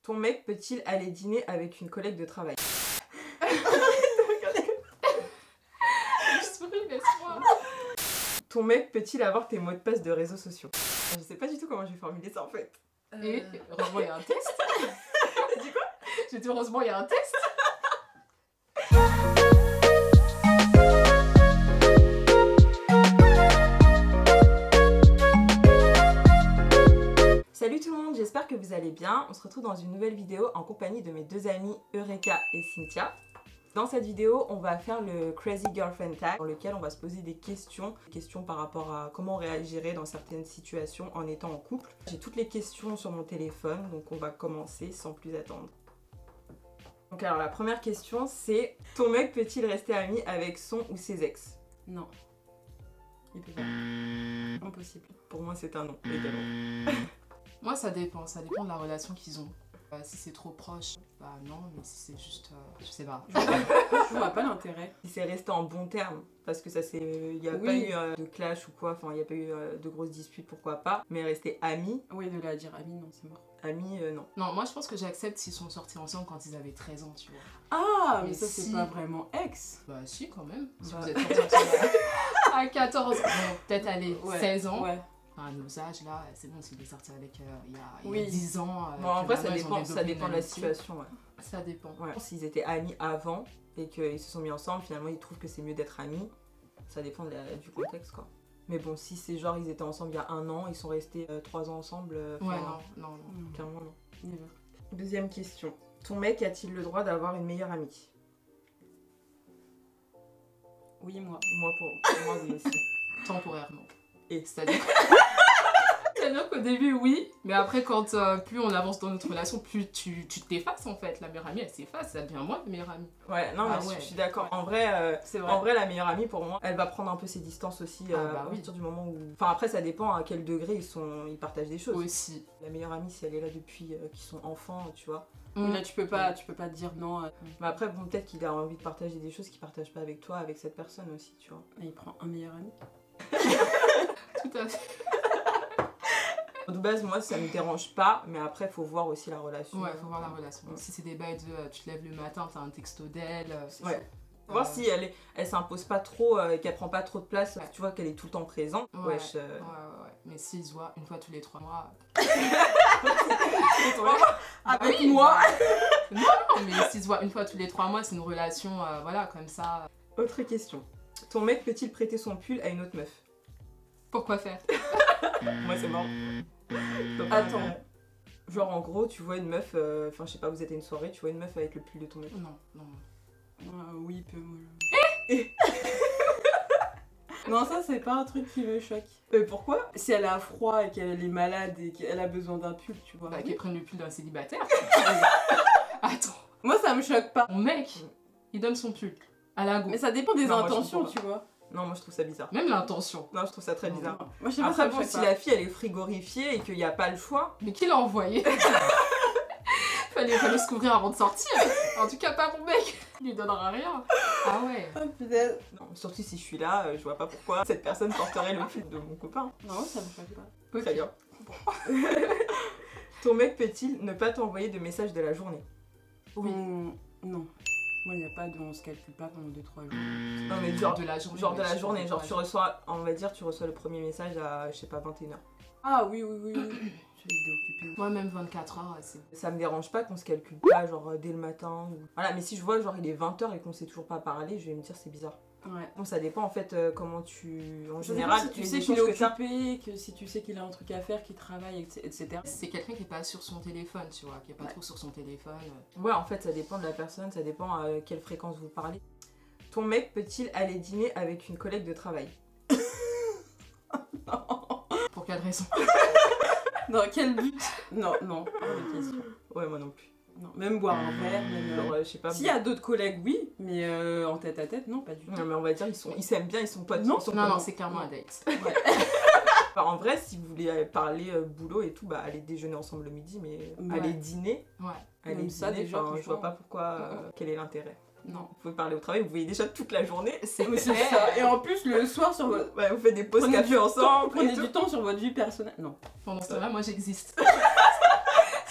Ton mec peut-il aller dîner avec une collègue de travail? Ton mec peut-il avoir tes mots de passe de réseaux sociaux? Je sais pas du tout comment je vais formuler ça en fait. Et heureusement il y a un test. Tu dis quoi? J'ai dit heureusement il y a un test. Salut tout le monde, j'espère que vous allez bien. On se retrouve dans une nouvelle vidéo en compagnie de mes deux amies Eureka et Cynthia. Dans cette vidéo, on va faire le Crazy Girlfriend Tag, dans lequel on va se poser des questions par rapport à comment on réagirait dans certaines situations en étant en couple. J'ai toutes les questions sur mon téléphone, donc on va commencer sans plus attendre. Donc alors la première question c'est: ton mec peut-il rester ami avec son ou ses ex? Non. Il peut pas. Impossible. Pour moi c'est un non, également. Moi ça dépend de la relation qu'ils ont. Si c'est trop proche, bah non, mais si c'est juste, je sais pas. Je vois pas l'intérêt. Si c'est resté en bon terme, parce que ça c'est, il n'y a pas eu de clash ou quoi, enfin il n'y a pas eu de grosses disputes, pourquoi pas, mais rester amis. Oui, de la dire ami, non, c'est mort. Amis, non. Non, moi je pense que j'accepte s'ils sont sortis ensemble quand ils avaient 13 ans, tu vois. Ah, mais Mais ça c'est si. pas vraiment ex. Bah si, quand même. Si Bah. vous êtes sortis ensemble à 14, bon, peut-être aller Ouais. 16 ans. Ouais. À nos âges là, c'est bon s'il est sorti avec il y a Oui. 10 ans. Bon, en que vrai maintenant, ils ont ça développé dépend une de la amitié. situation, ouais. Ça dépend. Ouais. S'ils étaient amis avant et qu'ils se sont mis ensemble, finalement ils trouvent que c'est mieux d'être amis, ça dépend du contexte quoi. Mais bon, si c'est genre ils étaient ensemble il y a 1 an, ils sont restés 3 ans ensemble, Ouais, enfin, non. clairement non. Never. Deuxième question. Ton mec a-t-il le droit d'avoir une meilleure amie? Oui, moi. Moi pour moi oui aussi. Temporairement. Et C'est-à-dire qu'au début, oui, mais après, quand plus on avance dans notre relation, plus tu t'effaces en fait. La meilleure amie, elle s'efface, ça devient moi la meilleure amie. ouais, non mais Ah ouais. je suis d'accord. En vrai, C'est vrai. en vrai, la meilleure amie pour moi, elle va prendre un peu ses distances aussi Ah bah à oui. partir du moment où. Enfin après, ça dépend à quel degré ils partagent des choses. Aussi. La meilleure amie, si elle est là depuis qu'ils sont enfants, tu vois. Oui, là tu peux pas dire non. Mais après, bon, peut-être qu'il a envie de partager des choses qu'il partage pas avec toi, avec cette personne aussi, tu vois. Il prend un meilleur ami. Tout à fait. De base, moi, ça me dérange pas, mais après, faut voir aussi la relation. Ouais, faut voir la relation. Ouais. Si c'est des bails de tu te lèves le matin, t'as un texto d'elle. C'est Ouais. ça. Faut voir si elle s'impose pas trop, qu'elle prend pas trop de place, Ouais. tu vois, qu'elle est tout le temps présente. Ouais. Wesh. Ouais. Mais s'ils se voient une fois tous les 3 mois. Avec oui, moi. Non, mais s'ils se voient une fois tous les 3 mois, c'est une relation, voilà, comme ça. Autre question. Ton mec peut-il prêter son pull à une autre meuf? Pourquoi faire? Moi, c'est mort. Attends. Genre, en gros, tu vois une meuf, enfin, je sais pas, vous êtes à une soirée, tu vois une meuf avec le pull de ton mec. Non. Oui, peu moi. Non, ça c'est pas un truc qui me choque. Pourquoi? Si elle a froid et qu'elle est malade et qu'elle a besoin d'un pull, tu vois. Bah, qu'elle prenne le pull d'un célibataire. Attends. Moi ça me choque pas. Mon mec, il donne son pull à la go. Mais ça dépend des Non, moi, je intentions, comprends tu vois. Non, moi, je trouve ça bizarre. Même l'intention. Non, je trouve ça très bizarre. Moi je sais pas, Après, ça me bon, choque si pas. la fille, elle est frigorifiée et qu'il n'y a pas le choix, Mais qui l'a envoyé? fallait se couvrir avant de sortir. En tout cas, pas mon mec. Il lui donnera rien. Ah ouais. Oh, peut-être. non, surtout si je suis là, je vois pas pourquoi cette personne porterait le pull de mon copain. Non, ça me choque pas. Très bien. Ton mec peut-il ne pas t'envoyer de messages de la journée? Oui. Non. Moi, il n'y a pas de. On se calcule pas pendant 2-3 jours. Non, mais genre de la journée. Genre de ouais, la je journée, sais genre pas. tu reçois, on va dire, tu reçois le premier message à, je sais pas, 21h. Ah oui. Je suis occupée. Moi, même 24 heures, c'est. Ça me dérange pas qu'on se calcule pas, genre dès le matin. Ou... Voilà, mais si je vois, genre il est 20h et qu'on sait toujours pas parler, je vais me dire c'est bizarre. Ouais. Bon, ça dépend en fait comment tu. En Ça général, dépend si tu les sais qu'il est échanges que t'as- occupé, que si tu sais qu'il a un truc à faire, qu'il travaille, etc. C'est quelqu'un qui est pas sur son téléphone, tu vois, qui est pas Ouais. trop sur son téléphone. Ouais, en fait, ça dépend de la personne, ça dépend à quelle fréquence vous parlez. Ton mec peut-il aller dîner avec une collègue de travail? Pour quelle raison? Dans quel but? Non, pas de question. Ouais, moi non plus. Non, même boire un verre, même. Genre, je sais pas. S'il y a d'autres collègues, oui, mais en tête à tête, non, pas du tout. Non, mais on va dire, ils s'aiment bien, ils sont potes. Non. ils sont Non, potes. c'est clairement un date. Ouais. Enfin, en vrai, si vous voulez parler boulot et tout, bah allez déjeuner ensemble le midi, mais Ouais. allez dîner. Ouais. Allez Même ça, dîner, déjà, enfin, je vois franchement. pas pourquoi, quel est l'intérêt. Non. Vous pouvez parler au travail, vous voyez déjà toute la journée. C'est Oui, c'est ça. Et en plus, le soir, sur votre. Ouais, vous faites des pauses Prenez café du temps, ensemble. prenez et tout. du temps sur votre vie personnelle. Non. Pendant ce temps-là, moi j'existe.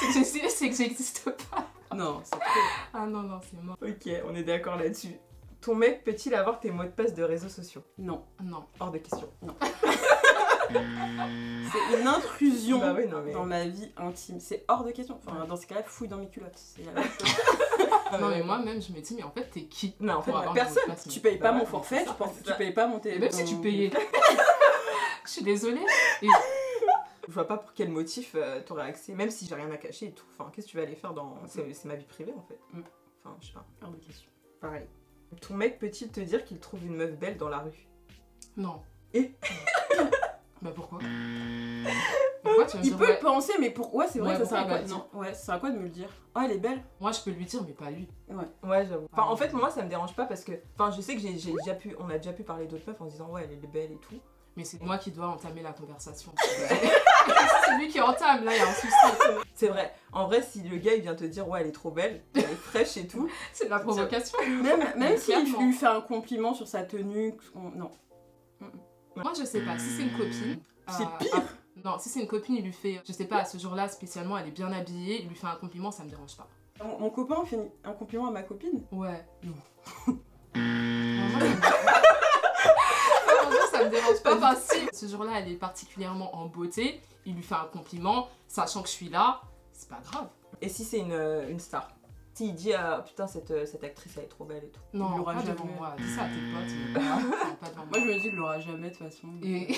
C'est que j'existe pas. Non, c'est trop. Ah non, non, c'est mort. Ok, on est d'accord là-dessus. Ton mec peut-il avoir tes mots de passe de réseaux sociaux? Non. Non. Hors de question. C'est une intrusion Bah oui, non, mais... dans ma vie intime. C'est hors de question. Enfin, dans ce cas-là, fouille dans mes culottes. C'est la même chose. Non, mais moi-même, je me dis, mais en fait, t'es qui? Non, en fait, pour avoir personne. mon mot de passe, Tu payes pas Bah mon ouais, forfait, c'est ça, c'est tu ça. payes pas mon Et téléphone. même si tu payais. Je suis désolée. Et Je vois pas pour quel motif t'aurais accès, même si j'ai rien à cacher et tout. Enfin, qu'est-ce que tu vas aller faire dans... C'est ma vie privée, en fait. Mm. Enfin, je sais pas. Hors de question. Pareil. Ton mec peut-il te dire qu'il trouve une meuf belle dans la rue? non. Et Bah pourquoi? Pourquoi tu vas me Il dire, peut ouais. penser, mais pour... Ouais, c'est vrai, Ouais, ça sert à pourquoi quoi? il va Non, ouais, ça sert à quoi de me le dire? Oh, elle est belle. Moi, je peux lui dire, mais pas lui. Ouais, j'avoue. Enfin, en fait, moi, ça me dérange pas parce que... Enfin, je sais que on a déjà pu parler d'autres meufs en se disant, ouais, elle est belle et tout. Mais c'est moi qui dois entamer la conversation. C'est lui qui entame, là, il y a un souci. C'est vrai. En vrai, si le gars, il vient te dire, ouais, elle est trop belle, elle est fraîche et tout. C'est de la provocation. Même s'il Clairement. lui fait un compliment sur sa tenue, non. Moi, je sais pas. Si c'est une copine. C'est pire. Non, si c'est une copine, il lui fait. Je sais pas, ce jour-là, spécialement, elle est bien habillée, il lui fait un compliment, ça me dérange pas. Mon copain fait un compliment à ma copine. Ouais. Non. Moi, ça me dérange pas. Enfin, si ce jour-là, elle est particulièrement en beauté, il lui fait un compliment, sachant que je suis là, c'est pas grave. Et si c'est une star? S'il dit, ah, putain, cette actrice, elle est trop belle et tout. Non, l'aura pas jamais. devant moi. Dis ça à tes potes, mais pas devant Moi, moi. je me dis qu'il l'aura jamais de toute façon. Et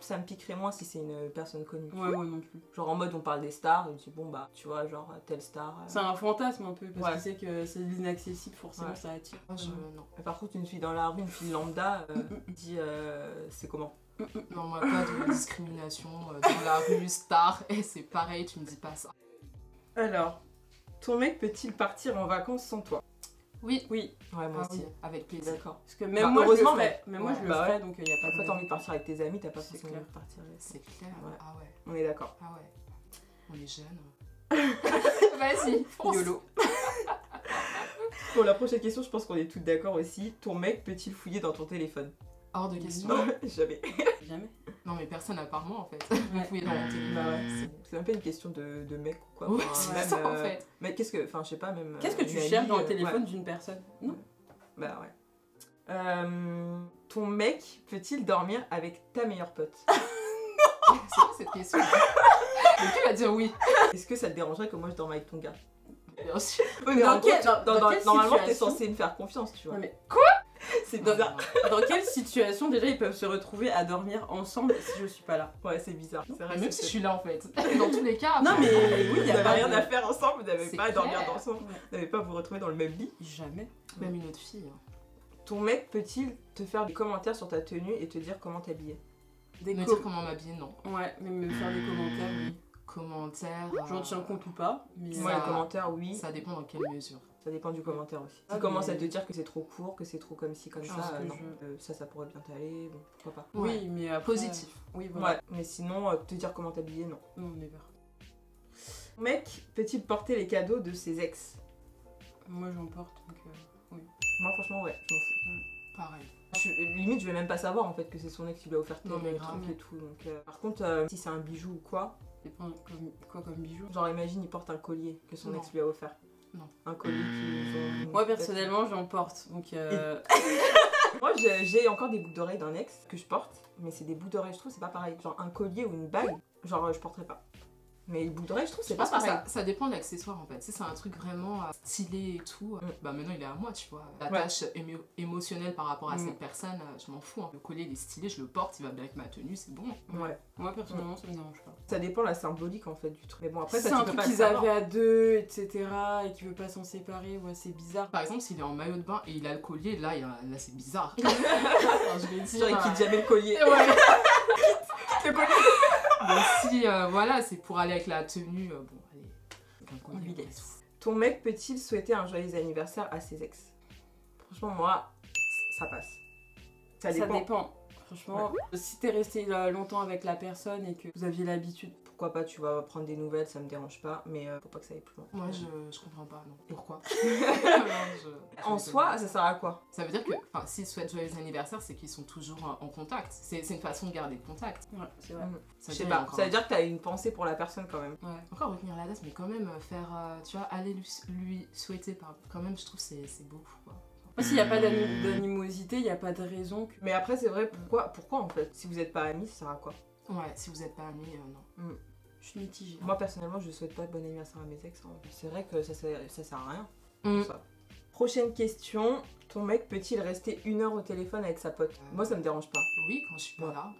Ça me piquerait moins si c'est une personne connue. Ouais, moi non plus. Genre en mode, on parle des stars, et tu dis, bon, bah, tu vois, genre, telle star. C'est un fantasme un peu, parce Ouais. qu'il sait que c'est l'inaccessible, forcément Ouais. ça attire. moi, non. Mais par contre, une fille dans la rue, une fille lambda, dit, c'est comment? Non, moi, pas de discrimination dans la rue, star, et c'est pareil, tu me dis pas ça. Alors, ton mec peut-il partir en vacances sans toi? Oui, Oui, Ouais, moi ah aussi. oui, avec plaisir. D'accord. parce que même Bah, moi je le heureusement, ferais, même moi ouais, je le bah ferais, donc il n'y a pas Parfois, de... t'as envie de partir avec tes amis, t'as pas C'est forcément clair. envie de partir. C'est clair. Ouais. Ah ouais, On est d'accord. ah ouais. On est jeunes. Vas-y, fonce. YOLO. Pour la prochaine question, je pense qu'on est toutes d'accord aussi. Ton mec peut-il fouiller dans ton téléphone? Hors de question. Non. Jamais. Jamais. Non, mais personne à part moi en fait. Vous fouillez dans mon téléphone. Bah ouais, c'est même pas une question de mec ou quoi. Oui, Enfin, c'est même, ça en fait. Mais qu'est-ce que. Enfin, je sais pas, même. Qu'est-ce que tu une amie, cherches dans le ouais. téléphone d'une personne? Non. Bah ouais. Ton mec peut-il dormir avec ta meilleure pote? C'est quoi cette question? Mais qui va dire oui? Ah, Est-ce que ça te dérangerait que moi je dorme avec ton gars? Bien sûr. Oui, mais Dans en gros, quelle- dans quelle normalement t'es situation censé me faire confiance, tu vois. Non, mais C'est Non, bizarre. non, non. dans quelle situation déjà ils peuvent se retrouver à dormir ensemble si je suis pas là? Ouais, c'est bizarre. C'est vrai, Même c'est si je suis là en fait. Dans tous les cas. Non enfin, mais oui, Vous il y a n'avez pas rien de- à faire ensemble, vous n'avez C'est pas à dormir clair. ensemble, vous n'avez pas à vous retrouver dans le même lit. Jamais. Même une autre fille. hein. Ton mec peut-il te faire des commentaires sur ta tenue et te dire comment t'habiller? Des Me co- dire comment m'habiller, non. Ouais, mais me faire des commentaires, oui. Commentaires. J'en tiens compte ou pas, mais... Moi, Ça- les commentaires, oui. Ça dépend dans quelle mesure. Ça dépend du commentaire aussi. Ah, Tu commences mais- à te dire que c'est trop court, que c'est trop comme ci, comme Je ça, pense que non. je- Ça pourrait bien t'aller, bon, pourquoi pas. Oui, mais après... Positif. Oui, voilà. Ouais, mais sinon, te dire comment t'habiller, non. Non, never. Ton mec peut-il porter les cadeaux de ses ex? Moi j'en porte, donc... Moi, franchement, ouais, je m'en fous. Pareil. Limite, je vais même pas savoir en fait que c'est son ex qui lui a offert Non, mais tel grave. truc et tout. Donc, par contre, si c'est un bijou ou quoi, Dépend quoi comme bijou. genre imagine il porte un collier que son Non. ex lui a offert. Non. Un collier qu'ils ont. Moi personnellement j'en porte, donc... Moi, j'ai encore des boucles d'oreilles d'un ex que je porte, mais c'est des boucles d'oreilles, je trouve, c'est pas pareil. Genre un collier ou une bague, genre je porterais pas. Mais les boucles d'oreilles, je trouve, c'est Je pas pense que pareil. ça dépend de l'accessoire en fait. Si c'est un truc vraiment stylé et tout, bah maintenant il est à moi, tu vois. La Ouais. tâche émotionnelle par rapport à Mm. cette personne, je m'en fous. hein. Le collier il est stylé, je le porte, il va bien avec ma tenue, c'est bon. Ouais. Moi personnellement ça me dérange pas. Ça dépend la symbolique en fait du truc. Mais bon, après, C'est ça un tu peux truc pas le qu'ils savoir. avaient à deux, etc. et qui veut pas s'en séparer, ouais c'est bizarre. Par exemple, s'il est en maillot de bain et il a le collier, là, là c'est bizarre. Enfin, je vais dire. Genre, il quitte jamais le collier. Ouais. Le collier. Donc si voilà, c'est pour aller avec la tenue, bon, allez, avec un collier. On lui ouais, laisse. Ton mec peut-il souhaiter un joyeux anniversaire à ses ex? Franchement, moi, ça passe. Ça dépend. Franchement, si t'es resté longtemps avec la personne et que vous aviez l'habitude, Pourquoi pourquoi pas, tu vas prendre des nouvelles, ça me dérange pas, mais faut pas que ça aille plus loin. Moi, je comprends pas, non. Pourquoi? En soi, ça sert à quoi? Ça veut dire que, enfin, s'ils souhaitent joyeux anniversaire, c'est qu'ils sont toujours en contact. C'est une façon de garder le contact. Ouais, c'est vrai. Je sais pas, ça veut dire que t'as une pensée pour la personne quand même. Ouais. Encore retenir la date, mais quand même faire, tu vois, aller lui souhaiter, quand même, je trouve que c'est beaucoup, quoi. Moi, s'il n'y a pas d'animosité, il n'y a pas de raison que... Mais après, c'est vrai, pourquoi en fait? Si vous êtes pas amis, ça sert à quoi? Ouais, si vous êtes pas amis, non. Je suis mitigée. Moi personnellement, je souhaite pas bon anniversaire à mes ex. Hein. C'est vrai que ça sert à rien. Ça. Prochaine question. Ton mec peut-il rester 1 heure au téléphone avec sa pote? Moi, ça me dérange pas. Oui, quand je suis pas là.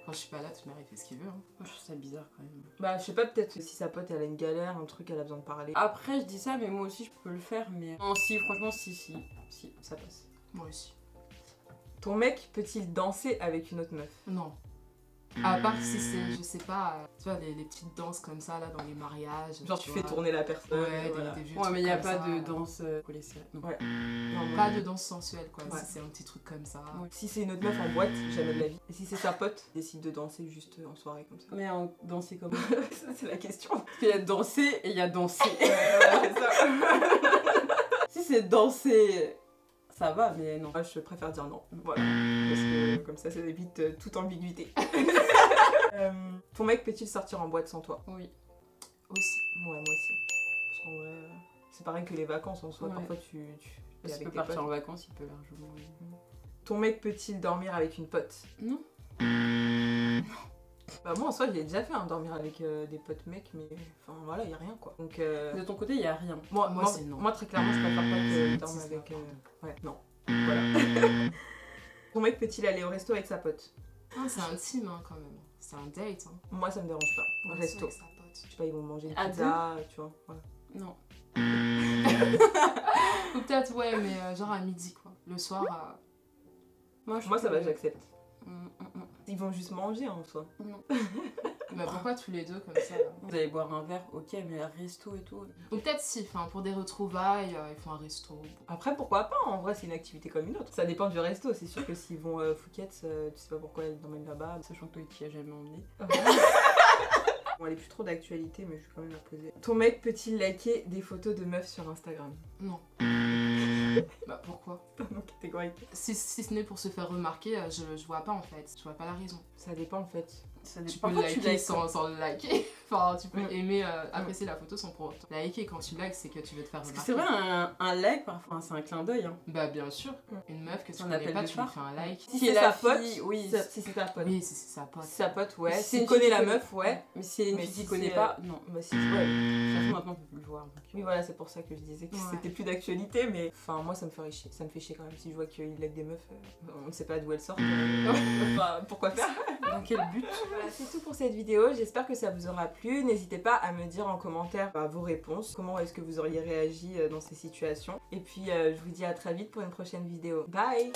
Quand je suis pas là, toute mère, il fait ce qu'il veut. Hein. Moi, je trouve ça bizarre quand même. Bah, je sais pas, peut-être si sa pote elle a une galère, un truc, elle a besoin de parler. Après, je dis ça, mais moi aussi, je peux le faire, mais... Non, si, franchement, si, ça passe. Moi aussi. Ton mec peut-il danser avec une autre meuf? Non. À part si c'est, je sais pas, tu vois, les petites danses comme ça, là, dans les mariages. Genre, tu fais tourner la personne. Ouais, voilà. des vieux Ouais, mais il trucs n'y a comme pas ça. de danse collée serrée. Non. Ouais. Non, pas de danse sensuelle, quoi. Ouais. Si c'est un petit truc comme ça. Ouais. Si c'est une autre meuf en boîte, jamais de la vie. Et si c'est sa pote, décide de danser juste en soirée comme ça. Mais danser comment? Ça, c'est la question. Parce qu'il y a danser et il y a danser. Voilà, c'est ça. Si c'est danser, ça va, mais non. Moi, je préfère dire non. Voilà. Parce que comme ça évite toute ambiguïté. Ton mec peut-il sortir en boîte sans toi? Oui. Aussi. Ouais, moi aussi. Parce qu'en vrai, c'est pareil que les vacances en soi. Ouais. Parfois, tu es S'il avec peut tes partir potes. en vacances, il peut largement. Oui. Ton mec peut-il dormir avec une pote? Non. Bah moi en soi j'ai déjà fait dormir avec des potes mecs, mais enfin voilà, y a rien quoi. Donc De ton côté, il n'y a rien. moi c'est non. moi très clairement je préfère pas que C'est dorme avec n'importe ouais, non. Voilà. Ton mec peut-il aller au resto avec sa pote? Ah, c'est intime, hein, quand même. C'est un date, hein. Moi ça me dérange pas. Au resto. Avec sa pote. Je sais pas, ils vont manger une À pizza, tu vois. Voilà. Non. Ou peut-être, ouais, mais genre à midi, quoi. Le soir, Moi ça va, j'accepte. Mm. Ils vont juste manger en soi. Non. mais pourquoi tous les deux comme ça là? Vous allez boire un verre, ok, mais un resto et tout. Ou peut-être si, enfin, pour des retrouvailles, ils font un resto. Après pourquoi pas, en vrai c'est une activité comme une autre. Ça dépend du resto, c'est sûr que s'ils vont Phuket, tu sais pas pourquoi ils t'emmènent là-bas. Sachant que toi, tu y as jamais emmené. Bon, elle est plus trop d'actualité, mais je vais quand même la poser. Ton mec peut-il liker des photos de meufs sur Instagram? Non. Bah pourquoi? Non, catégorique. Si ce n'est pour se faire remarquer, je vois pas en fait. Je vois pas la raison. Ça dépend en fait. Ça Tu dépend. peux Parfois, liker likes sans le liker. Enfin, tu peux Mm. aimer, apprécier la photo sans pour autant liker. Quand tu likes, c'est que tu veux te faire Parce que remarquer. c'est vrai, un like, parfois, c'est un clin d'œil. Hein. Bah bien sûr. Mm. Une meuf que tu C'est un connais appel pas, de tu lui phare. fais un like. Si Si c'est la sa pote, fille, oui. si c'est ta pote. Oui, si c'est sa pote. Si sa pote, ouais. Si Si c'est tu une connais fille la qui meuf, ouais. Mais si c'est une Mais fille si qui connaît c'est, pas, non. Bah si, ouais. De toute façon, maintenant, on peut plus le voir. Donc. Oui, voilà, c'est pour ça que je disais que Ouais. c'était plus d'actualité, mais enfin, moi ça me ferait chier. Ça me fait chier quand même si je vois qu'il like des meufs. On ne sait pas d'où elles sortent. Enfin, pourquoi faire? Dans quel but? Voilà, c'est tout pour cette vidéo. J'espère que ça vous aura plu. N'hésitez pas à me dire en commentaire vos réponses. Comment est-ce que vous auriez réagi dans ces situations. Et puis, je vous dis à très vite pour une prochaine vidéo. Bye!